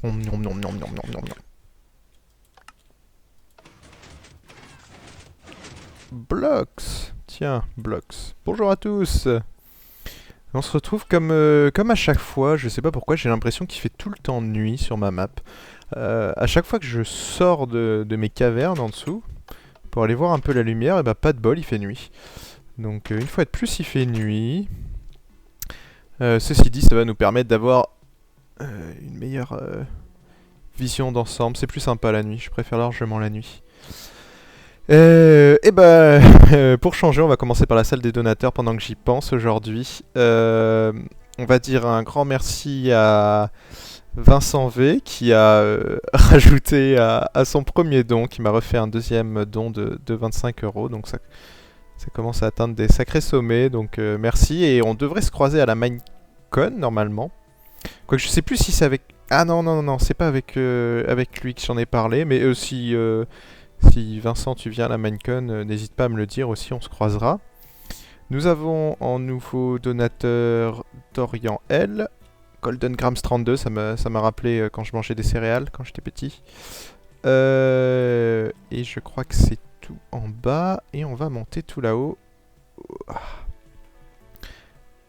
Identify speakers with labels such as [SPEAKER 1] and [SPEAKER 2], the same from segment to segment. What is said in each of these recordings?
[SPEAKER 1] Nom, nom, nom, nom, nom, nom, nom, nom. Blox. Tiens, Blox. Bonjour à tous. On se retrouve comme à chaque fois. Je sais pas pourquoi, j'ai l'impression qu'il fait tout le temps nuit sur ma map. À chaque fois que je sors de mes cavernes en dessous, pour aller voir un peu la lumière, et bah pas de bol, il fait nuit. Donc une fois de plus, il fait nuit. Ceci dit, ça va nous permettre d'avoir une meilleure vision d'ensemble. C'est plus sympa la nuit, je préfère largement la nuit. Et bah, pour changer, on va commencer par la salle des donateurs pendant que j'y pense aujourd'hui. On va dire un grand merci à Vincent V qui a rajouté à son premier don, qui m'a refait un deuxième don de 25 euros. Donc ça commence à atteindre des sacrés sommets. Donc merci. Et on devrait se croiser à la Minecon normalement. Quoique je sais plus si c'est avec... Ah non, non, non, non, c'est pas avec lui que j'en ai parlé. Mais si Vincent tu viens à la Minecon, n'hésite pas à me le dire aussi, on se croisera. Nous avons en nouveau donateur Dorian L. Golden Grams 32, ça m'a rappelé quand je mangeais des céréales quand j'étais petit. Et je crois que c'est tout en bas. Et on va monter tout là-haut.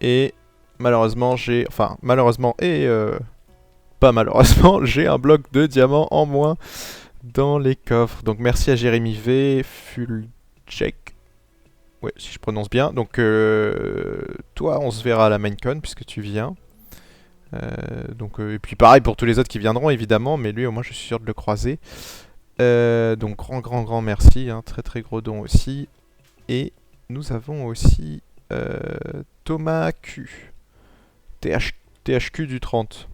[SPEAKER 1] Et malheureusement, malheureusement et pas malheureusement, j'ai un bloc de diamants en moins dans les coffres. Donc merci à Jérémy V, Fulcheck. Ouais, si je prononce bien. Donc toi, on se verra à la Minecon puisque tu viens. Et puis pareil pour tous les autres qui viendront évidemment, mais lui au moins je suis sûr de le croiser. Donc grand merci, hein, très très gros don aussi. Et nous avons aussi Thomas Q. THQ du 30.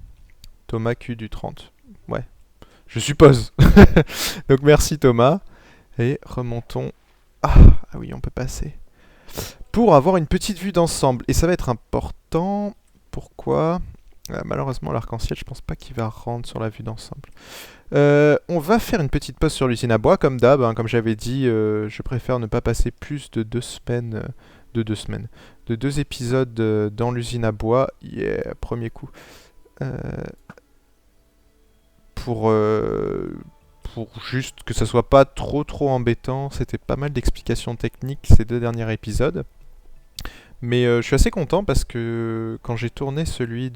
[SPEAKER 1] Thomas Q du 30. Ouais, je suppose. Donc merci Thomas. Et remontons. Ah oui, on peut passer. Pour avoir une petite vue d'ensemble. Et ça va être important. Pourquoi malheureusement, l'arc-en-ciel, je pense pas qu'il va rendre sur la vue d'ensemble. On va faire une petite pause sur l'usine à bois, comme d'hab. Hein, comme j'avais dit, je préfère ne pas passer plus de 2 semaines. De 2 épisodes dans l'usine à bois. Yeah, premier coup. Pour juste que ça soit pas trop embêtant. C'était pas mal d'explications techniques ces 2 derniers épisodes. Mais je suis assez content parce que quand j'ai tourné celui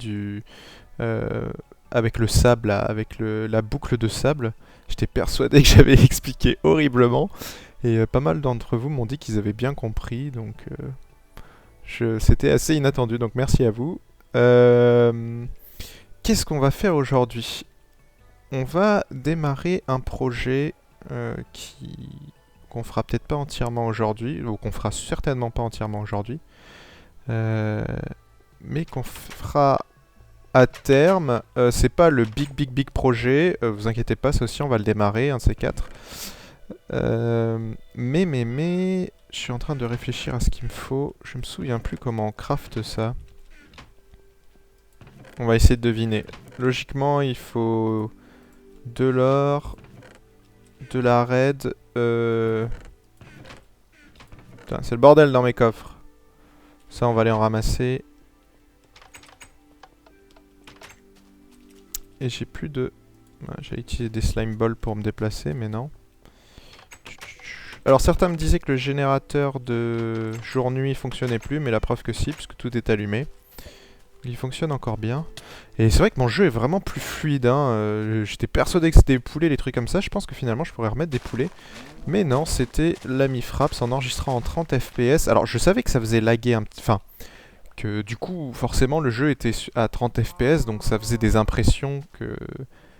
[SPEAKER 1] avec le sable, là, avec la boucle de sable, j'étais persuadé que j'avais expliqué horriblement. Et pas mal d'entre vous m'ont dit qu'ils avaient bien compris. Donc c'était assez inattendu. Donc merci à vous. Qu'est-ce qu'on va faire aujourd'hui? On va démarrer un projet qu'on fera peut-être pas entièrement aujourd'hui, ou qu'on fera certainement pas entièrement aujourd'hui. Mais qu'on fera à terme. C'est pas le big projet, vous inquiétez pas, ça aussi on va le démarrer, un de ces quatre. Mais je suis en train de réfléchir à ce qu'il me faut. Je me souviens plus comment on craft ça. On va essayer de deviner. Logiquement il faut de l'or, de la red. Putain, c'est le bordel dans mes coffres. Ça on va aller en ramasser. Et j'ai plus de... J'allais utiliser des slime balls pour me déplacer, mais non. Alors certains me disaient que le générateur de jour-nuit fonctionnait plus, mais la preuve que si, puisque tout est allumé. Il fonctionne encore bien. Et c'est vrai que mon jeu est vraiment plus fluide. Hein. J'étais persuadé que c'était des poulets, les trucs comme ça. Je pense que finalement je pourrais remettre des poulets. Mais non, c'était l'ami Fraps en enregistrant en 30 FPS. Alors je savais que ça faisait laguer un petit... Enfin, que du coup, forcément, le jeu était à 30 FPS, donc ça faisait des impressions que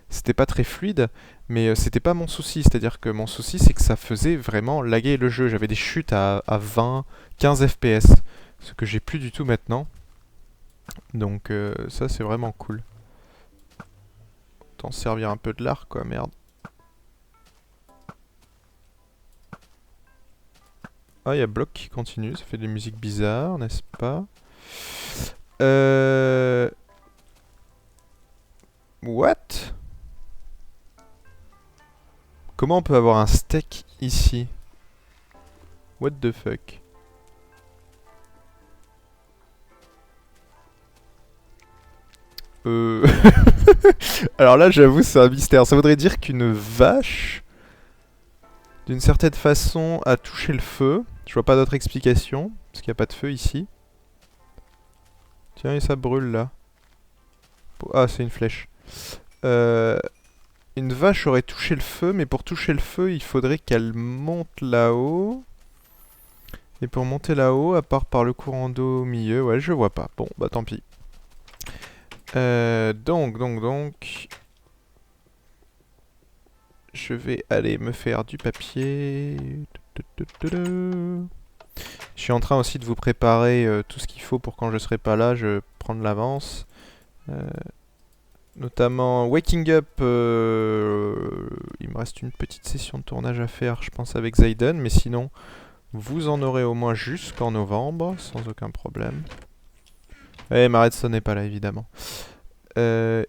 [SPEAKER 1] c'était pas très fluide, mais c'était pas mon souci. C'est-à-dire que mon souci, c'est que ça faisait vraiment laguer le jeu. J'avais des chutes à 20, 15 FPS, ce que j'ai plus du tout maintenant. Donc ça, c'est vraiment cool. Autant servir un peu de l'arc, quoi, merde. Ah, il y a Block qui continue, ça fait des musiques bizarres, n'est-ce pas? What? Comment on peut avoir un steak ici? What the fuck? Alors là, j'avoue, c'est un mystère. Ça voudrait dire qu'une vache, d'une certaine façon, a touché le feu. Je vois pas d'autre explication, parce qu'il n'y a pas de feu ici. Tiens, et ça brûle là. Ah, c'est une flèche. Une vache aurait touché le feu, mais pour toucher le feu, il faudrait qu'elle monte là-haut. Et pour monter là-haut, à part par le courant d'eau au milieu, ouais, je vois pas. Bon, bah tant pis. Donc... Je vais aller me faire du papier. Je suis en train aussi de vous préparer tout ce qu'il faut pour quand je serai pas là, je prends de l'avance. Notamment Waking Up, il me reste une petite session de tournage à faire, je pense, avec Zayden, mais sinon, vous en aurez au moins jusqu'en novembre, sans aucun problème. Et ma redstone n'est pas là, évidemment. Que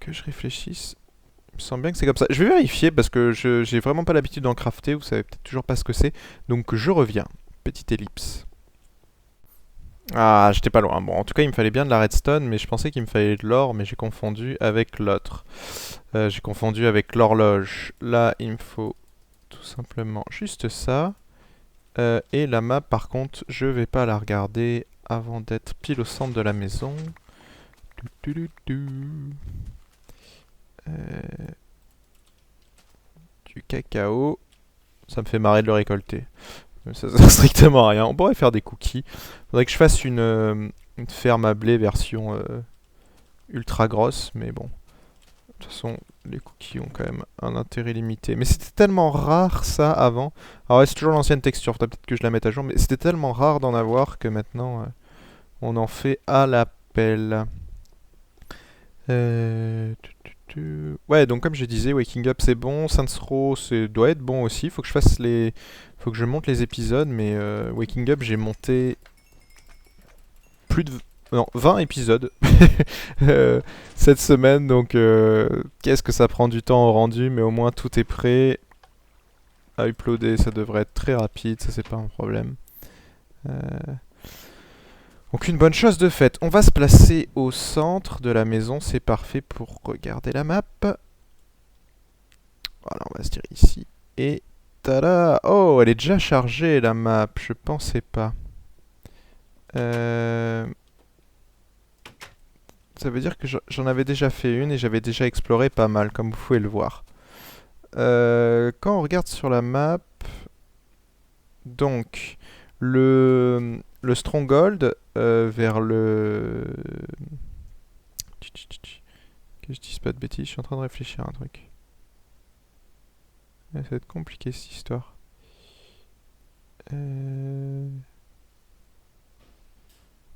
[SPEAKER 1] je réfléchisse. Il me semble bien que c'est comme ça. Je vais vérifier parce que j'ai vraiment pas l'habitude d'en crafter, vous savez peut-être toujours pas ce que c'est. Donc je reviens. Petite ellipse. Ah, j'étais pas loin. Bon, en tout cas, il me fallait bien de la redstone, mais je pensais qu'il me fallait de l'or, mais j'ai confondu avec l'autre. J'ai confondu avec l'horloge. Là, il me faut tout simplement juste ça. Et la map, par contre, je vais pas la regarder avant d'être pile au centre de la maison. Du cacao. Ça me fait marrer de le récolter. Ça sert strictement à rien. On pourrait faire des cookies. Faudrait que je fasse une ferme à blé version ultra grosse, mais bon. De toute façon, les cookies ont quand même un intérêt limité. Mais c'était tellement rare ça avant. Alors ouais, c'est toujours l'ancienne texture, faudrait peut-être que je la mette à jour, mais c'était tellement rare d'en avoir que maintenant on en fait à l'appel. Ouais, donc comme je disais, Waking Up c'est bon, Saints Row doit être bon aussi. Faut que je monte les épisodes, mais Waking Up j'ai monté plus de 20 épisodes cette semaine, donc qu'est-ce que ça prend du temps au rendu, mais au moins tout est prêt. À uploader, ça devrait être très rapide, ça c'est pas un problème. Donc une bonne chose de faite. On va se placer au centre de la maison, c'est parfait pour regarder la map. Voilà, on va se dire ici. Et tada! Oh, elle est déjà chargée la map, je pensais pas. Ça veut dire que j'en avais déjà fait une et j'avais déjà exploré pas mal, comme vous pouvez le voir. Quand on regarde sur la map, donc le Stronghold vers le... Que je dise pas de bêtises, je suis en train de réfléchir à un truc. Ça va être compliqué cette histoire.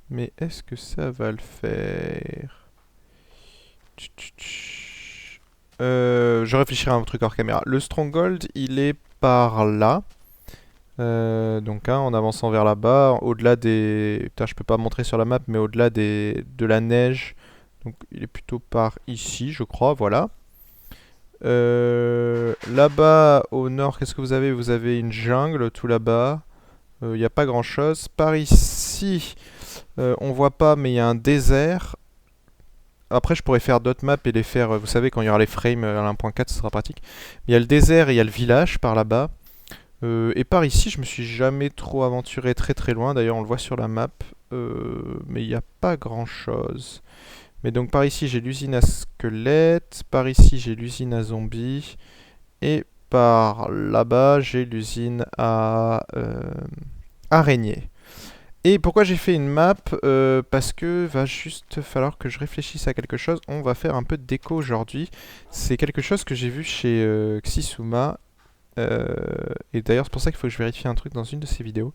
[SPEAKER 1] Mais est-ce que ça va le faire? Je réfléchirai à un truc hors caméra. Le Stronghold, il est par là. Donc en avançant vers là-bas, au-delà des... Putain, je peux pas montrer sur la map, mais au-delà de la neige. Donc il est plutôt par ici, je crois, voilà. Là-bas, au nord, qu'est-ce que vous avez? Vous avez une jungle, tout là-bas. Il n'y a pas grand-chose. Par ici, on voit pas, mais il y a un désert. Après, je pourrais faire d'autres maps et les faire... vous savez, quand il y aura les frames à 1.4, ce sera pratique. Il y a le désert et il y a le village par là-bas. Et par ici, je me suis jamais trop aventuré très très loin. D'ailleurs, on le voit sur la map. Mais il n'y a pas grand chose. Mais donc par ici, j'ai l'usine à squelettes. Par ici, j'ai l'usine à zombies. Et par là-bas, j'ai l'usine à araignées. Et pourquoi j'ai fait une map? Parce que va juste falloir que je réfléchisse à quelque chose. On va faire un peu de déco aujourd'hui. C'est quelque chose que j'ai vu chez Xisuma. Et d'ailleurs, c'est pour ça qu'il faut que je vérifie un truc dans une de ses vidéos.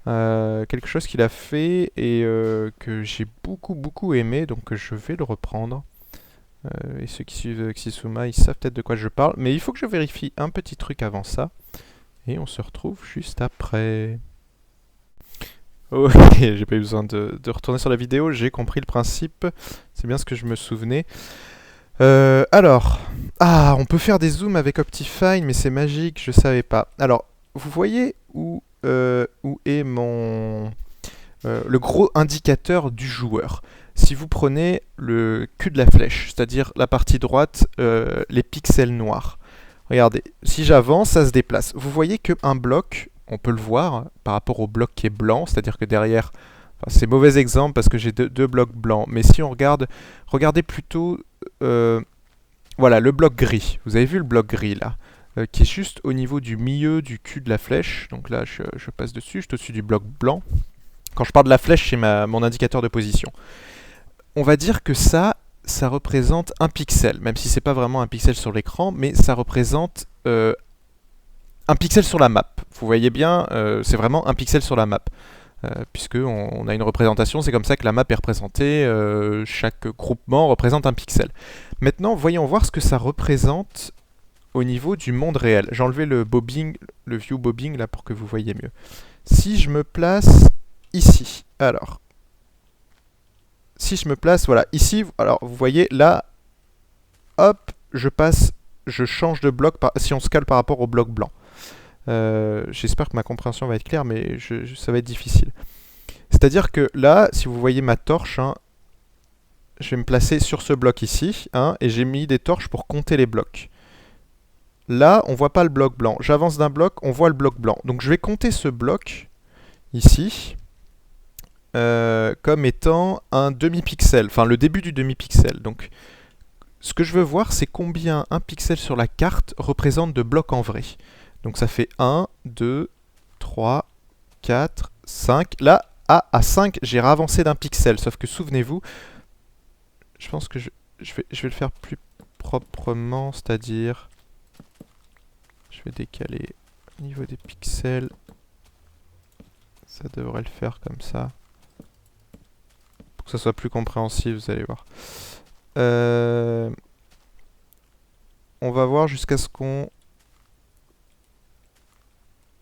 [SPEAKER 1] Quelque chose qu'il a fait et que j'ai beaucoup aimé, donc je vais le reprendre. Et ceux qui suivent Xisuma, ils savent peut-être de quoi je parle. Mais il faut que je vérifie un petit truc avant ça. Et on se retrouve juste après. Ok, j'ai pas eu besoin de retourner sur la vidéo, j'ai compris le principe. C'est bien ce que je me souvenais. Alors, on peut faire des zooms avec Optifine, mais c'est magique, je savais pas. Alors, vous voyez où où est mon le gros indicateur du joueur. Si vous prenez le cul de la flèche, c'est-à-dire la partie droite, les pixels noirs. Regardez, si j'avance, ça se déplace. Vous voyez qu'un bloc, on peut le voir par rapport au bloc qui est blanc, c'est-à-dire que derrière, enfin, c'est mauvais exemple parce que j'ai deux blocs blancs, mais si on regarde, regardez plutôt, voilà, le bloc gris. Vous avez vu le bloc gris là, qui est juste au niveau du milieu du cul de la flèche. Donc là, je passe dessus, je suis au-dessus du bloc blanc. Quand je parle de la flèche, c'est mon indicateur de position. On va dire que ça représente un pixel, même si c'est pas vraiment un pixel sur l'écran, mais ça représente un pixel sur la map. Vous voyez bien, c'est vraiment un pixel sur la map. Puisque on a une représentation, c'est comme ça que la map est représentée, chaque groupement représente un pixel. Maintenant, voyons voir ce que ça représente au niveau du monde réel. J'ai enlevé le bobbing, le view bobbing là pour que vous voyez mieux. Si je me place ici, alors, si je me place, voilà, ici, alors vous voyez là, hop, je change de bloc, si on se cale par rapport au bloc blanc. J'espère que ma compréhension va être claire, mais ça va être difficile. C'est-à-dire que là, si vous voyez ma torche, hein, je vais me placer sur ce bloc ici, hein, et j'ai mis des torches pour compter les blocs. Là, on voit pas le bloc blanc. J'avance d'un bloc, on voit le bloc blanc. Donc je vais compter ce bloc ici comme étant un demi-pixel, enfin le début du demi-pixel. Donc ce que je veux voir, c'est combien un pixel sur la carte représente de blocs en vrai. Donc ça fait 1, 2, 3, 4, 5. Là, à 5, j'ai ravancé d'un pixel. Sauf que souvenez-vous, je pense que je vais le faire plus proprement, c'est-à-dire, je vais décaler au niveau des pixels. Ça devrait le faire comme ça. Pour que ça soit plus compréhensible, vous allez voir. On va voir jusqu'à ce qu'on...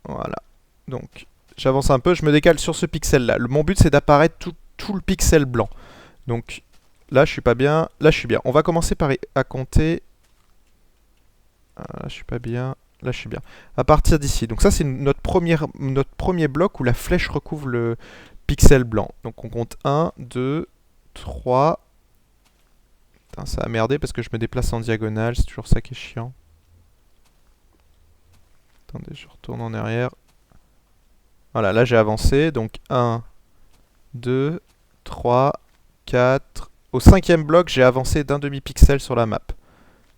[SPEAKER 1] Voilà. Donc, j'avance un peu, je me décale sur ce pixel-là. Mon but, c'est d'apparaître tout le pixel blanc. Donc, là, je suis pas bien. Là, je suis bien. On va commencer par à compter... je suis pas bien. Là, je suis bien. À partir d'ici. Donc ça, c'est notre premier bloc où la flèche recouvre le pixel blanc. Donc on compte 1, 2, 3... Putain, ça a merdé parce que je me déplace en diagonale. C'est toujours ça qui est chiant. Attendez, je retourne en arrière. Voilà, là j'ai avancé. Donc 1, 2, 3, 4... Au 5e bloc, j'ai avancé d'un demi-pixel sur la map.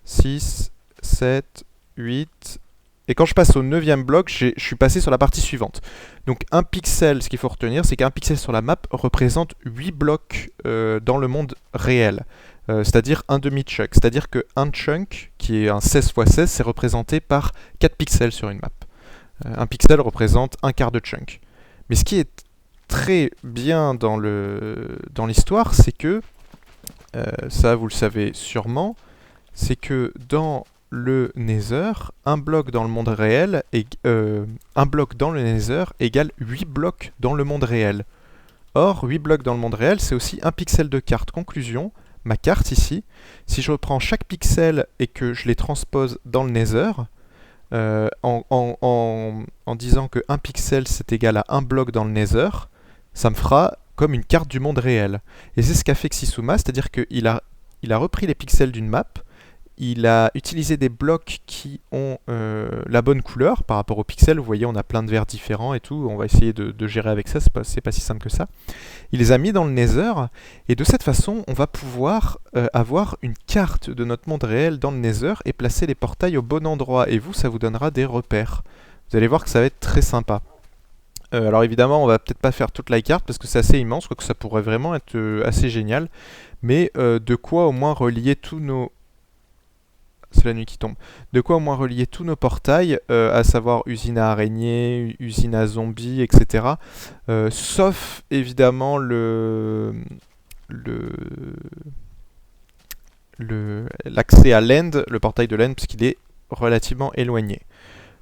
[SPEAKER 1] 6, 7, 8... Et quand je passe au 9e bloc, je suis passé sur la partie suivante. Donc un pixel, ce qu'il faut retenir, c'est qu'un pixel sur la map représente 8 blocs dans le monde réel. C'est-à-dire un demi-chunk. C'est-à-dire qu'un chunk, qui est un 16 x 16, c'est représenté par 4 pixels sur une map. Un pixel représente un quart de chunk. Mais ce qui est très bien dans l'histoire, c'est que, ça vous le savez sûrement, c'est que dans le Nether, un bloc dans le monde réel un bloc dans le Nether égale 8 blocs dans le monde réel. Or, 8 blocs dans le monde réel, c'est aussi un pixel de carte. Conclusion, ma carte ici, si je reprends chaque pixel et que je les transpose dans le Nether, en disant que 1 pixel c'est égal à 1 bloc dans le Nether, ça me fera comme une carte du monde réel. Et c'est ce qu'a fait Xisuma, c'est-à-dire qu'il a repris les pixels d'une map, il a utilisé des blocs qui ont la bonne couleur par rapport aux pixels. Vous voyez, on a plein de verts différents et tout. On va essayer de gérer avec ça, c'est pas si simple que ça. Il les a mis dans le Nether, et de cette façon, on va pouvoir avoir une carte de notre monde réel dans le Nether et placer les portails au bon endroit. Et vous, ça vous donnera des repères. Vous allez voir que ça va être très sympa. Alors évidemment, on va peut-être pas faire toute la carte parce que c'est assez immense, quoique ça pourrait vraiment être assez génial. Mais de quoi au moins relier tous nos... C'est la nuit qui tombe. De quoi au moins relier tous nos portails, à savoir usine à araignées, usine à zombies, etc. Sauf évidemment l'accès à l'end, le portail de l'end, puisqu'il est relativement éloigné.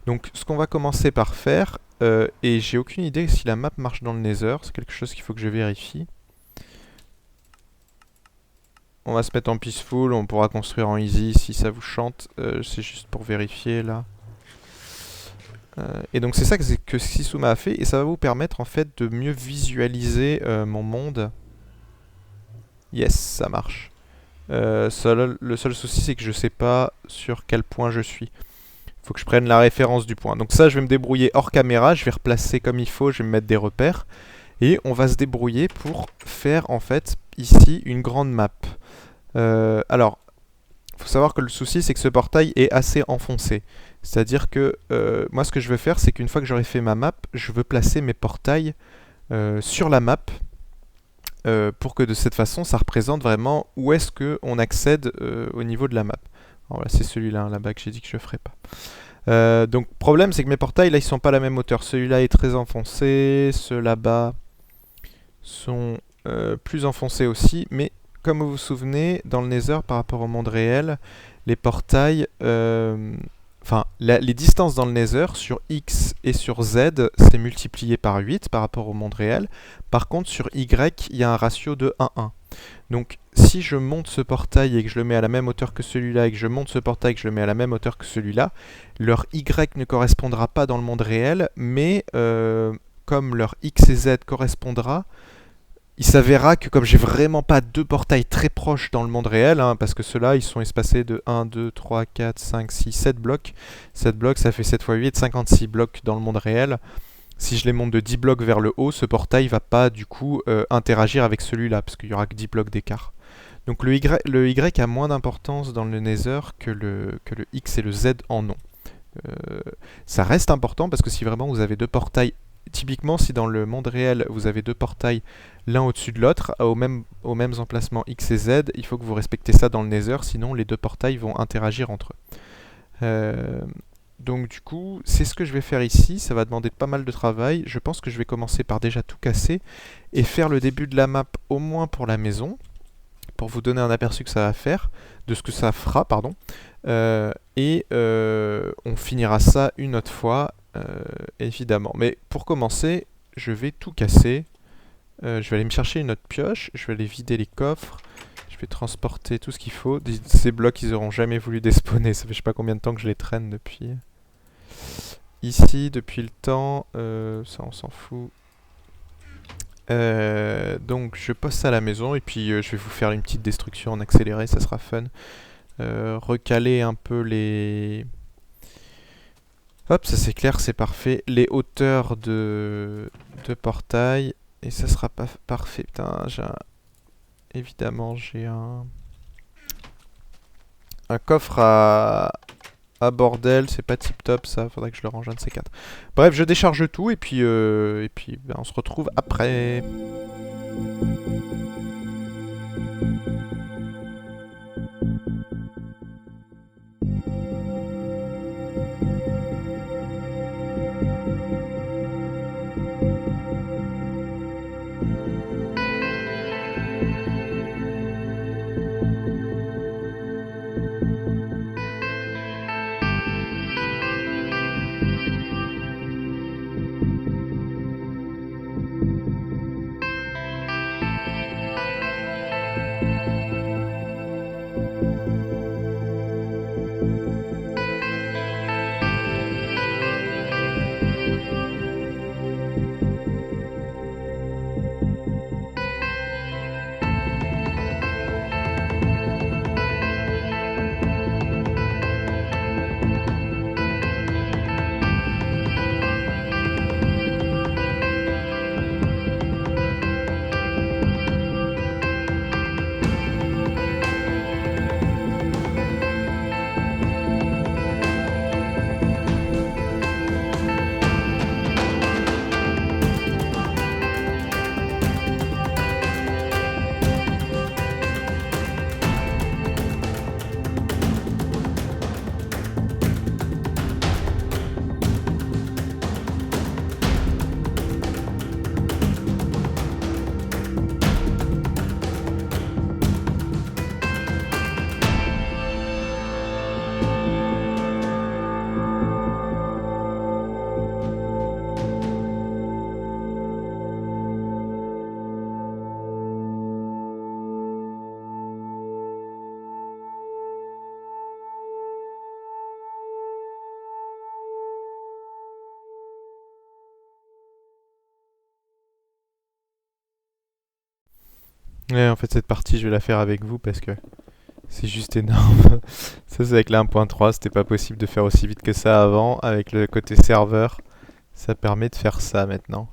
[SPEAKER 1] Donc ce qu'on va commencer par faire, et j'ai aucune idée si la map marche dans le Nether, c'est quelque chose qu'il faut que je vérifie. On va se mettre en peaceful, on pourra construire en easy si ça vous chante. C'est juste pour vérifier là. Et donc c'est ça que Sisuma a fait, et ça va vous permettre en fait de mieux visualiser mon monde. Yes, ça marche. Le seul souci, c'est que je sais pas sur quel point je suis. Il faut que je prenne la référence du point. Donc ça, je vais me débrouiller hors caméra, je vais replacer comme il faut, je vais me mettre des repères. Et on va se débrouiller pour faire en fait ici une grande map. Alors, il faut savoir que le souci, c'est que ce portail est assez enfoncé. C'est-à-dire que moi, ce que je veux faire, c'est qu'une fois que j'aurai fait ma map, je veux placer mes portails sur la map pour que de cette façon, ça représente vraiment où est-ce qu'on accède au niveau de la map. Alors voilà, c'est celui-là, hein, là-bas, que j'ai dit que je ne ferai pas. Donc, problème, c'est que mes portails, là, ils sont pas à la même hauteur. Celui-là est très enfoncé, ceux là-bas sont plus enfoncés aussi, mais comme vous vous souvenez, dans le Nether, par rapport au monde réel, les portails, les distances dans le Nether, sur X et sur Z, c'est multiplié par 8 par rapport au monde réel. Par contre, sur Y, il y a un ratio de 1-1. Donc, si je monte ce portail et que je le mets à la même hauteur que celui-là, et que je monte ce portail et que je le mets à la même hauteur que celui-là, leur Y ne correspondra pas dans le monde réel, mais comme leur X et Z correspondra, il s'avérera que comme j'ai vraiment pas deux portails très proches dans le monde réel, hein, parce que ceux-là, ils sont espacés de 1, 2, 3, 4, 5, 6, 7 blocs. 7 blocs, ça fait 7 x 8, 56 blocs dans le monde réel. Si je les monte de 10 blocs vers le haut, ce portail va pas du coup interagir avec celui-là, parce qu'il y aura que 10 blocs d'écart. Donc le y a moins d'importance dans le Nether que le X et le Z en ont. Ça reste important parce que si vraiment vous avez deux portails, typiquement si dans le monde réel vous avez deux portails l'un au-dessus de l'autre, aux mêmes emplacements X et Z, il faut que vous respectez ça dans le Nether, sinon les deux portails vont interagir entre eux. Donc du coup, c'est ce que je vais faire ici, ça va demander pas mal de travail. Je pense que je vais commencer par déjà tout casser et faire le début de la map au moins pour la maison, pour vous donner un aperçu que ça va faire, de ce que ça fera, pardon. Et on finira ça une autre fois, évidemment. Mais pour commencer, je vais tout casser. Je vais aller me chercher une autre pioche, je vais aller vider les coffres, je vais transporter tout ce qu'il faut. Ces blocs, ils auront jamais voulu despawner, ça fait je sais pas combien de temps que je les traîne depuis. Ici, depuis le temps, ça on s'en fout. Donc je pose ça à la maison et puis je vais vous faire une petite destruction en accéléré, ça sera fun. Recaler un peu les... Hop, ça c'est clair, c'est parfait. Les hauteurs de portail. Et ça sera pas parfait. Putain, évidemment, j'ai un coffre à bordel. C'est pas tip top ça. Faudrait que je le range un de ces quatre. Bref, je décharge tout et puis ben, on se retrouve après. Ouais, en fait, cette partie, je vais la faire avec vous parce que c'est juste énorme. Ça, c'est avec la 1.3. C'était pas possible de faire aussi vite que ça avant. Avec le côté serveur, ça permet de faire ça maintenant.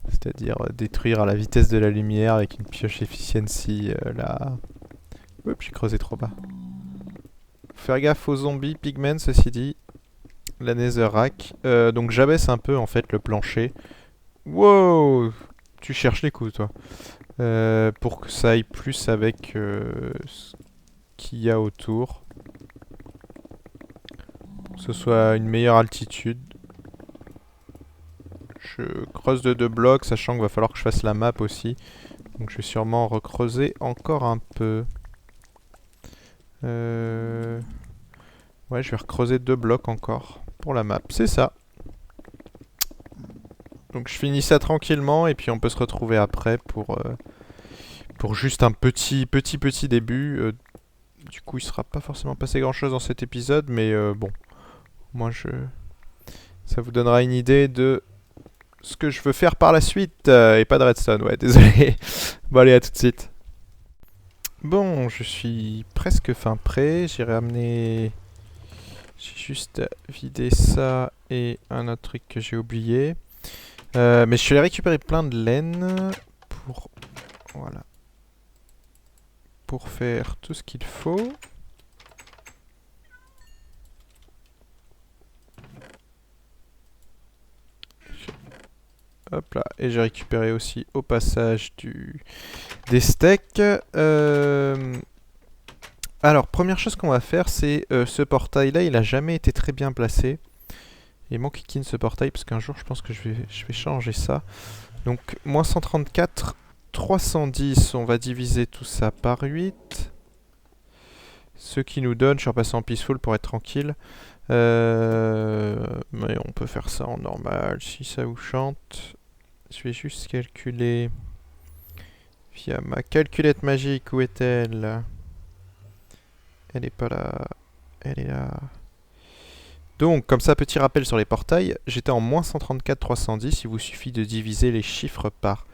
[SPEAKER 1] C'est-à-dire détruire à la vitesse de la lumière avec une pioche efficiency là. Oups, j'ai creusé trop bas. Faut faire gaffe aux zombies, pigmen, ceci dit. La netherrack. Donc j'abaisse un peu en fait le plancher. Wow! Tu cherches les coups, toi. Pour que ça aille plus avec ce qu'il y a autour. Pour que ce soit une meilleure altitude. Je creuse de 2 blocs, sachant qu'il va falloir que je fasse la map aussi. Donc je vais sûrement recreuser encore un peu. Ouais, je vais recreuser 2 blocs encore pour la map. C'est ça. Donc je finis ça tranquillement et puis on peut se retrouver après pour juste un petit début. Du coup, il sera pas forcément passé grand chose dans cet épisode, mais bon, moi ça vous donnera une idée de ce que je veux faire par la suite. Et pas de redstone, ouais, désolé. Bon, allez, à tout de suite. Bon, je suis presque fin prêt. J'ai ramené. J'ai juste vidé ça et un autre truc que j'ai oublié. Mais je suis allé récupérer plein de laine pour. Voilà. Pour faire tout ce qu'il faut. Hop là, et j'ai récupéré aussi au passage des steaks. Alors, première chose qu'on va faire, c'est ce portail là, il a jamais été très bien placé. Il manque kikine ce portail, parce qu'un jour je pense que je vais changer ça. Donc, moins 134, 310, on va diviser tout ça par 8. Ce qui nous donne, je suis repassé en peaceful pour être tranquille. Mais on peut faire ça en normal si ça vous chante. Je vais juste calculer via ma calculette magique. Où est-elle? Elle est pas là. Elle est là. Donc, comme ça, petit rappel sur les portails. J'étais en moins 134 310. Il vous suffit de diviser les chiffres par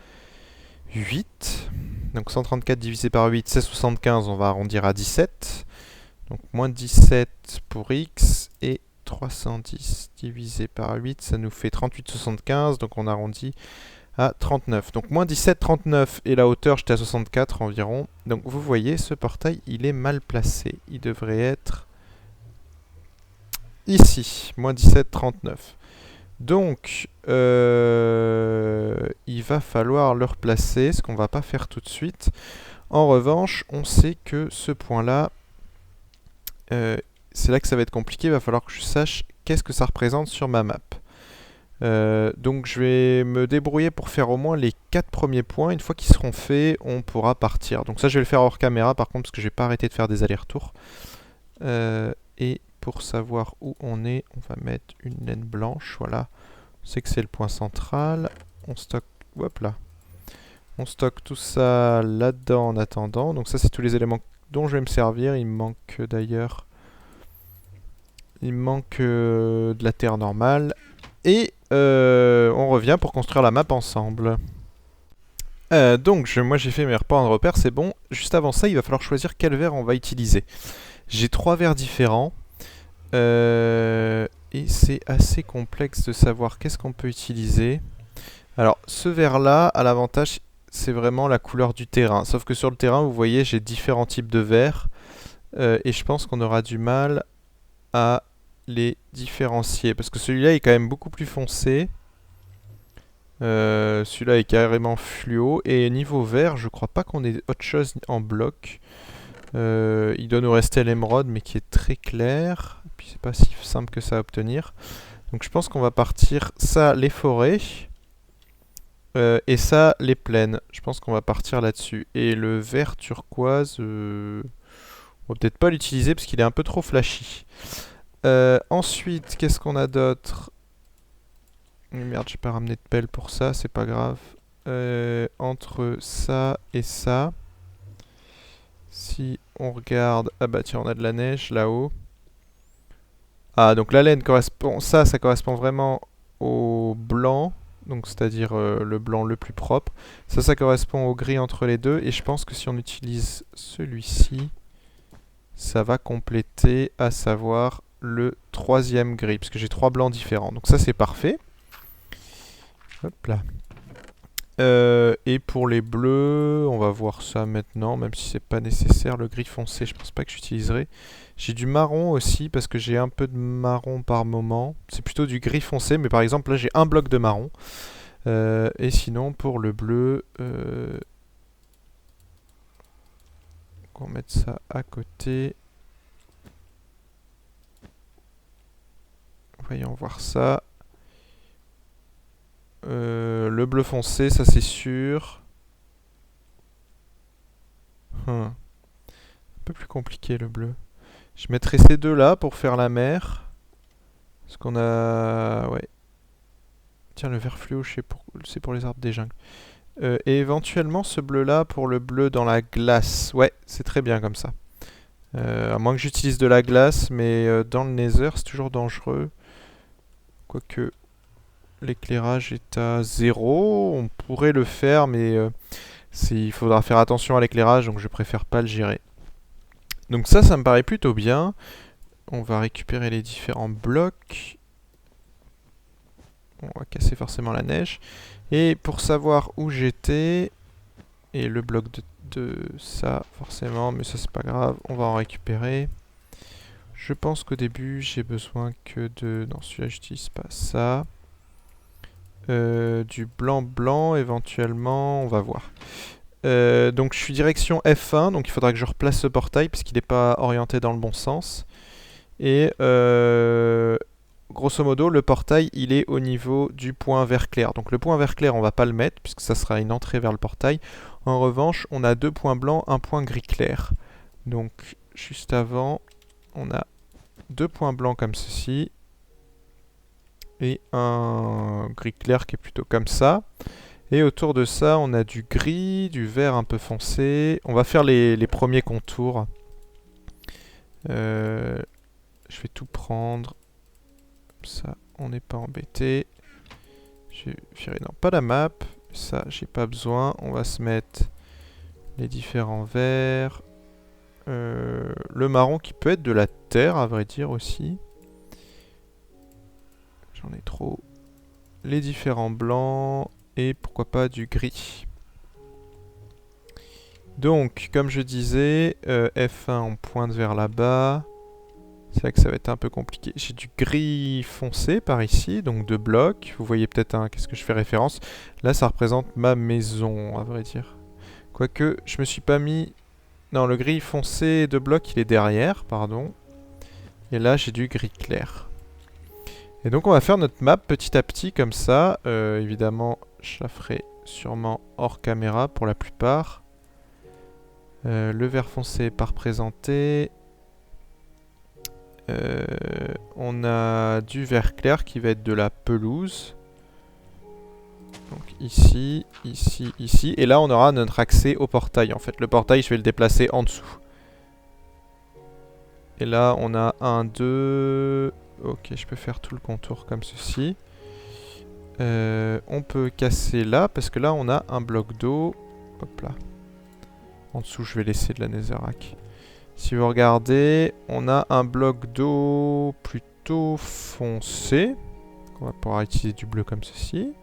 [SPEAKER 1] 8. Donc 134 divisé par 8, c'est 75. On va arrondir à 17. Donc moins 17 pour x. Et 310 divisé par 8, ça nous fait 38,75. Donc on arrondit à 39. Donc moins 17, 39. Et la hauteur, j'étais à 64 environ. Donc vous voyez, ce portail, il est mal placé. Il devrait être ici. Moins 17, 39. Donc, il va falloir le replacer, ce qu'on va pas faire tout de suite. En revanche, on sait que ce point-là, c'est là que ça va être compliqué. Il va falloir que je sache qu'est-ce que ça représente sur ma map. Donc je vais me débrouiller pour faire au moins les 4 premiers points. Une fois qu'ils seront faits, on pourra partir. Donc ça, je vais le faire hors caméra par contre, parce que je vais pas arrêter de faire des allers-retours. Et pour savoir où on est, on va mettre une laine blanche. Voilà, on sait que c'est le point central. On stocke, hop là. On stocke tout ça là-dedans en attendant. Donc ça, c'est tous les éléments dont je vais me servir. Il me manque d'ailleurs... Il me manque de la terre normale. Et on revient pour construire la map ensemble. Donc, moi j'ai fait mes repas en repère, c'est bon. Juste avant ça, il va falloir choisir quel verre on va utiliser. J'ai 3 verres différents. Et c'est assez complexe de savoir qu'est-ce qu'on peut utiliser. Alors, ce verre-là, à l'avantage, c'est vraiment la couleur du terrain. Sauf que sur le terrain, vous voyez, j'ai différents types de verres. Et je pense qu'on aura du mal à les différencier. Parce que celui-là est quand même beaucoup plus foncé. Celui-là est carrément fluo. Et niveau vert, je crois pas qu'on ait autre chose en bloc. Il doit nous rester l'émeraude, mais qui est très clair. Et puis c'est pas si simple que ça à obtenir. Donc je pense qu'on va partir ça, les forêts. Et ça, les plaines. Je pense qu'on va partir là-dessus. Et le vert turquoise, on va peut-être pas l'utiliser parce qu'il est un peu trop flashy. Ensuite, qu'est-ce qu'on a d'autre? Merde, j'ai pas ramené de pelle pour ça, c'est pas grave. Entre ça et ça, si on regarde... Ah bah tiens, on a de la neige là-haut. Ah, donc la laine correspond... Ça correspond vraiment au blanc. donc c'est-à-dire le blanc le plus propre. Ça correspond au gris entre les deux, et je pense que si on utilise celui-ci, ça va compléter, à savoir le troisième gris, parce que j'ai 3 blancs différents. Donc ça c'est parfait. Hop là. Et pour les bleus, on va voir ça maintenant, même si c'est pas nécessaire. Le gris foncé, je pense pas que j'utiliserai. J'ai du marron aussi, parce que j'ai un peu de marron par moment. C'est plutôt du gris foncé, mais par exemple là j'ai un bloc de marron. Et sinon pour le bleu, on va mettre ça à côté. Voyons voir ça. Le bleu foncé, ça c'est sûr. Un peu plus compliqué le bleu. Je mettrai ces deux là pour faire la mer. Parce qu'on a... Ouais. Tiens, le vert fluo, c'est pour les arbres des jungles. Et éventuellement ce bleu là pour le bleu dans la glace. Ouais, c'est très bien comme ça. À moins que j'utilise de la glace, mais dans le nether c'est toujours dangereux. Quoique l'éclairage est à 0, on pourrait le faire, mais il faudra faire attention à l'éclairage, donc je préfère pas le gérer. Donc ça me paraît plutôt bien. On va récupérer les différents blocs. On va casser forcément la neige. Et pour savoir où j'étais, et le bloc de ça forcément, mais ça c'est pas grave, on va en récupérer. Je pense qu'au début j'ai besoin que de... Non, celui-là j'utilise pas ça. Du blanc éventuellement, on va voir. Donc je suis direction F1, donc il faudra que je replace ce portail puisqu'il n'est pas orienté dans le bon sens. Et grosso modo, le portail il est au niveau du point vert clair. Donc le point vert clair, on va pas le mettre puisque ça sera une entrée vers le portail. En revanche, on a 2 points blancs, un point gris clair. Donc juste avant, on a 2 points blancs comme ceci. Et un gris clair qui est plutôt comme ça. Et autour de ça, on a du gris, du vert un peu foncé. On va faire les premiers contours. Je vais tout prendre. Comme ça, on n'est pas embêté. Je vais virer dans pas la map. Ça, j'ai pas besoin. On va se mettre les différents verts. Le marron qui peut être de la terre, à vrai dire aussi. J'en ai trop. Les différents blancs. Et pourquoi pas du gris. Donc, comme je disais, F1 on pointe vers là-bas. C'est là que ça va être un peu compliqué. J'ai du gris foncé par ici, donc 2 blocs. Vous voyez peut-être qu'est-ce que je fais référence. Là, ça représente ma maison, à vrai dire. Quoique, je me suis pas mis... Non, le gris foncé de blocs, il est derrière, pardon. Et là, j'ai du gris clair. Et donc, on va faire notre map petit à petit, comme ça. Évidemment, je la ferai sûrement hors caméra pour la plupart. Le vert foncé est pas représenté. On a du vert clair qui va être de la pelouse. Donc ici, ici, ici. Et là, on aura notre accès au portail. En fait, le portail, je vais le déplacer en dessous. Et là, on a 1, 2... Ok, je peux faire tout le contour comme ceci. On peut casser là, parce que là, on a un bloc d'eau. Hop là. En dessous, je vais laisser de la netherrack. Si vous regardez, on a un bloc d'eau plutôt foncé. On va pouvoir utiliser du bleu comme ceci.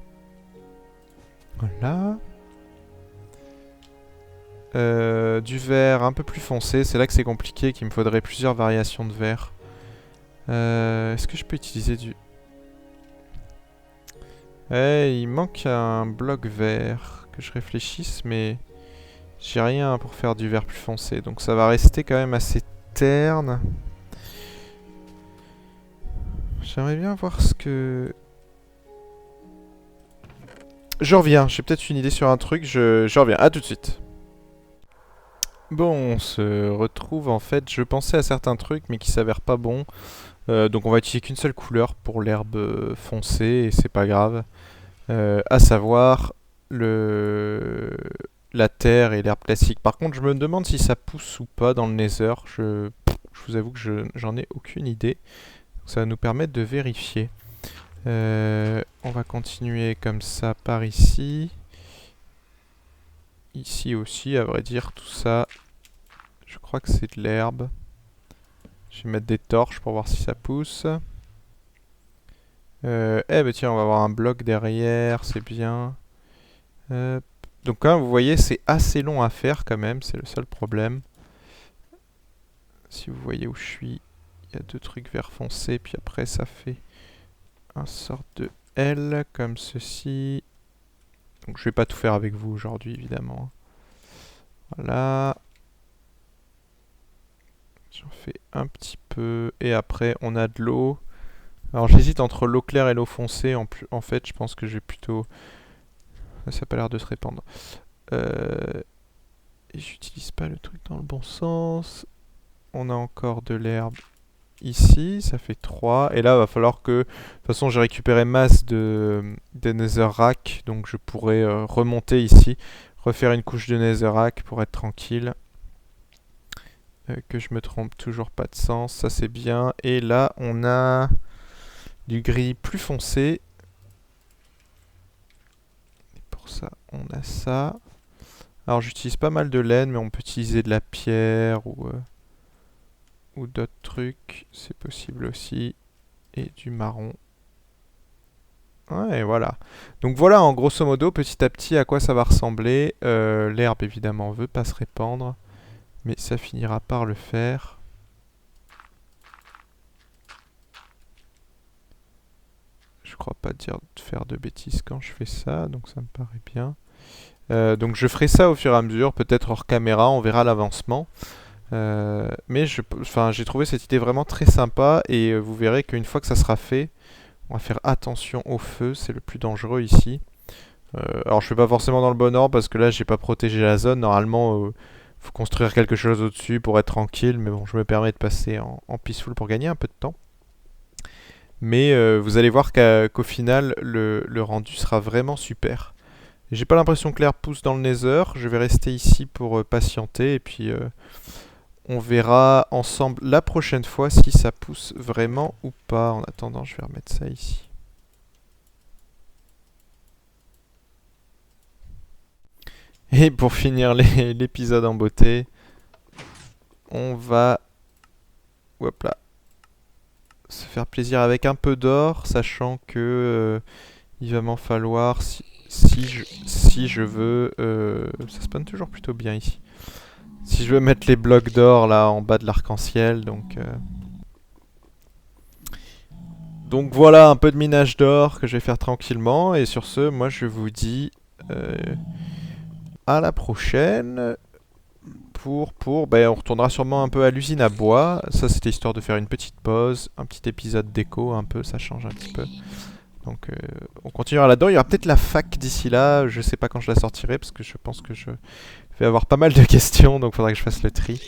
[SPEAKER 1] Voilà. Du vert un peu plus foncé. C'est là que c'est compliqué, qu'il me faudrait plusieurs variations de vert. Est-ce que je peux utiliser du... il manque un bloc vert. Que je réfléchisse, mais... J'ai rien pour faire du vert plus foncé. Donc ça va rester quand même assez terne. J'aimerais bien voir ce que... Je reviens. J'ai peut-être une idée sur un truc. Je reviens. À tout de suite. Bon, on se retrouve en fait. Je pensais à certains trucs mais qui s'avèrent pas bons. Donc on va utiliser qu'une seule couleur pour l'herbe foncée et c'est pas grave. À savoir la terre et l'herbe classique. Par contre, je me demande si ça pousse ou pas dans le nether. Je vous avoue que j'en ai aucune idée. Donc, ça va nous permettre de vérifier. On va va continuer comme ça par ici. Ici aussi, à vrai dire, tout ça. Je crois que c'est de l'herbe. Je vais mettre des torches pour voir si ça pousse. Eh ben tiens, on va avoir un bloc derrière, c'est bien. Donc comme vous voyez, c'est assez long à faire quand même, c'est le seul problème. Si vous voyez où je suis, il y a deux trucs vert foncé, puis après ça fait un sorte de L comme ceci. Donc je vais pas tout faire avec vous aujourd'hui évidemment. Voilà. J'en fais un petit peu. Et après on a de l'eau. Alors j'hésite entre l'eau claire et l'eau foncée. En fait je pense que je vais plutôt... Ça n'a pas l'air de se répandre. Et j'utilise pas le truc dans le bon sens. On a encore de l'herbe ici, ça fait 3. Et là, il va falloir que... De toute façon, j'ai récupéré masse de netherrack, donc je pourrais remonter ici, refaire une couche de netherrack pour être tranquille. Que je me trompe toujours pas de sens, ça c'est bien. Et là, on a du gris plus foncé. Et pour ça, on a ça. Alors, j'utilise pas mal de laine, mais on peut utiliser de la pierre ou d'autres trucs, c'est possible aussi. Et du marron. Ouais, voilà. Donc voilà, en grosso modo, petit à petit, à quoi ça va ressembler. L'herbe, évidemment, veut pas se répandre. Mais ça finira par le faire. Je crois pas faire de bêtises quand je fais ça, donc ça me paraît bien. Donc je ferai ça au fur et à mesure, peut-être hors caméra, on verra l'avancement. Mais j'ai trouvé cette idée vraiment très sympa et vous verrez qu'une fois que ça sera fait, on va faire attention au feu, c'est le plus dangereux ici. Alors je fais pas forcément dans le bon ordre parce que là j'ai pas protégé la zone. Normalement faut construire quelque chose au-dessus pour être tranquille, mais bon je me permets de passer en peaceful pour gagner un peu de temps. Mais vous allez voir qu'au final le rendu sera vraiment super. J'ai pas l'impression que l'air pousse dans le nether, je vais rester ici pour patienter et puis on verra ensemble la prochaine fois si ça pousse vraiment ou pas. En attendant, je vais remettre ça ici. Et pour finir l'épisode en beauté, on va hop là, se faire plaisir avec un peu d'or, sachant que il va m'en falloir si je veux... ça spawn toujours plutôt bien ici. Si je veux mettre les blocs d'or là en bas de l'arc-en-ciel, donc donc voilà un peu de minage d'or que je vais faire tranquillement. Et sur ce, moi je vous dis à la prochaine. On retournera sûrement un peu à l'usine à bois. Ça c'était histoire de faire une petite pause, un petit épisode déco un peu, ça change un petit peu. Donc on continuera là-dedans. Il y aura peut-être la fac d'ici là, je sais pas quand je la sortirai parce que je pense que je vais avoir pas mal de questions, donc il faudra que je fasse le tri.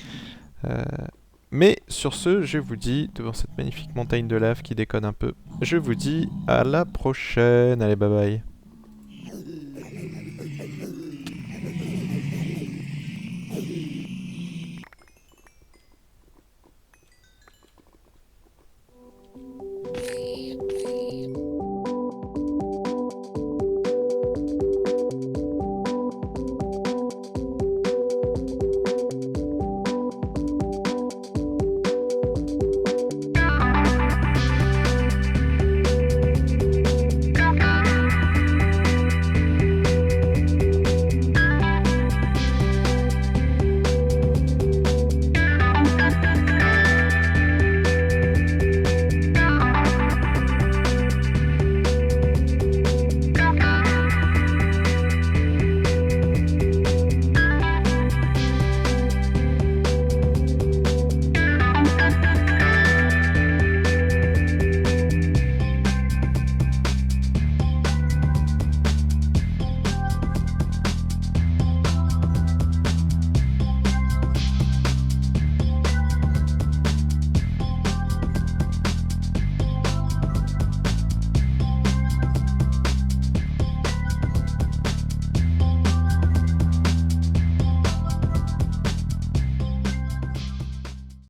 [SPEAKER 1] Mais sur ce, je vous dis, devant cette magnifique montagne de lave qui déconne un peu, je vous dis à la prochaine. Allez, bye bye.